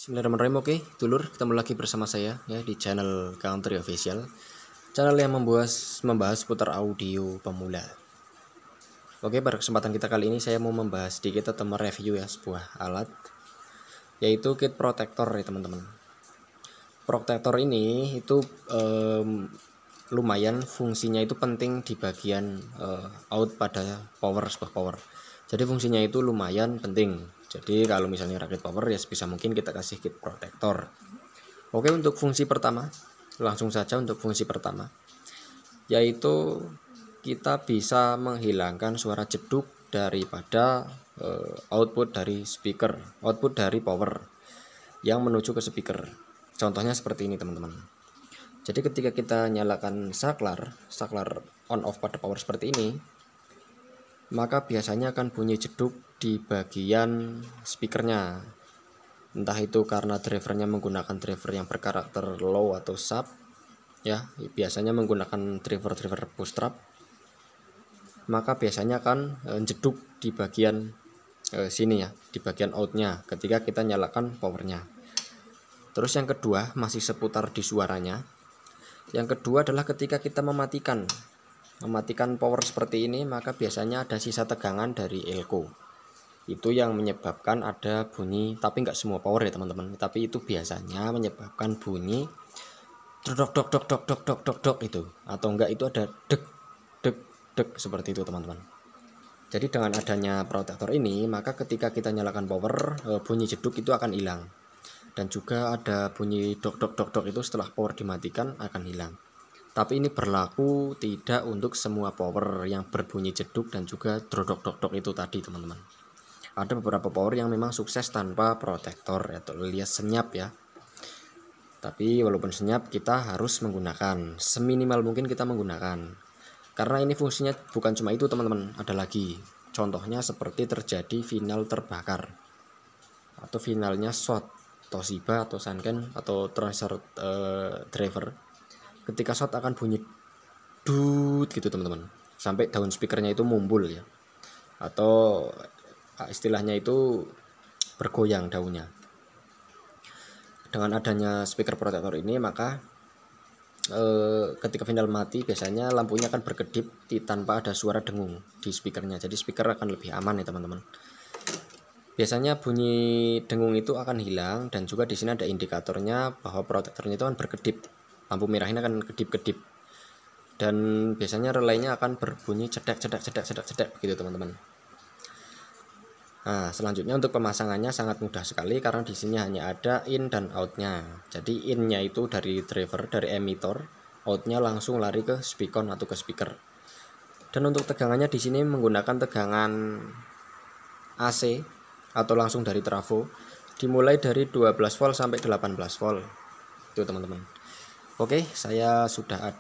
Bismillahirrahmanirrahim. Oke, dulur, ketemu lagi bersama saya ya di channel Country Official, channel yang membahas seputar audio pemula. Oke, pada kesempatan kita kali ini saya mau membahas sedikit atau mereview ya sebuah alat, yaitu kit protector ya teman-teman. Protector ini itu lumayan fungsinya itu penting di bagian out pada sebuah power. Jadi fungsinya itu lumayan penting. Jadi kalau misalnya rakit power ya sebisa mungkin kita kasih kit protector. Oke, untuk fungsi pertama, langsung saja untuk fungsi pertama, yaitu kita bisa menghilangkan suara jeduk daripada output dari speaker, output dari power yang menuju ke speaker. Contohnya seperti ini teman-teman. Jadi ketika kita nyalakan saklar on off pada power seperti ini, maka biasanya akan bunyi jeduk di bagian speakernya. Entah itu karena drivernya menggunakan driver yang berkarakter low atau sub ya, biasanya menggunakan driver bootstrap, maka biasanya akan jeduk di bagian sini ya, di bagian outnya ketika kita nyalakan powernya. Terus yang kedua, masih seputar di suaranya. Yang kedua adalah ketika kita mematikan power seperti ini, maka biasanya ada sisa tegangan dari elko. Itu yang menyebabkan ada bunyi, tapi nggak semua power ya teman-teman, tapi itu biasanya menyebabkan bunyi dok itu, atau enggak itu ada dek seperti itu teman-teman. Jadi dengan adanya protektor ini, maka ketika kita nyalakan power, bunyi jeduk itu akan hilang. Dan juga ada bunyi dok itu setelah power dimatikan akan hilang. Tapi ini berlaku tidak untuk semua power yang berbunyi jeduk dan juga dok itu tadi teman-teman. Ada beberapa power yang memang sukses tanpa protektor atau alias senyap ya. Tapi walaupun senyap kita harus menggunakan, seminimal mungkin kita menggunakan. Karena ini fungsinya bukan cuma itu teman-teman, ada lagi. Contohnya seperti terjadi final terbakar atau finalnya short Toshiba atau Sanken atau transfer driver. Ketika short akan bunyi dut gitu teman-teman, sampai daun speakernya itu mumbul ya, atau istilahnya itu bergoyang daunnya. Dengan adanya speaker protector ini, maka ketika final mati biasanya lampunya akan berkedip tanpa ada suara dengung di speakernya. Jadi speaker akan lebih aman ya teman-teman. Biasanya bunyi dengung itu akan hilang, dan juga di sini ada indikatornya bahwa protektornya itu akan berkedip. Lampu merah ini akan kedip-kedip. Dan biasanya relaynya akan berbunyi cedek gitu teman-teman. Nah, selanjutnya untuk pemasangannya sangat mudah sekali karena di sini hanya ada in dan outnya. Jadi innya itu dari driver, dari emitter, outnya langsung lari ke speakon atau ke speaker. Dan untuk tegangannya di sini menggunakan tegangan AC atau langsung dari trafo, dimulai dari 12 volt sampai 18 volt. Itu teman-teman. Oke, saya sudah ada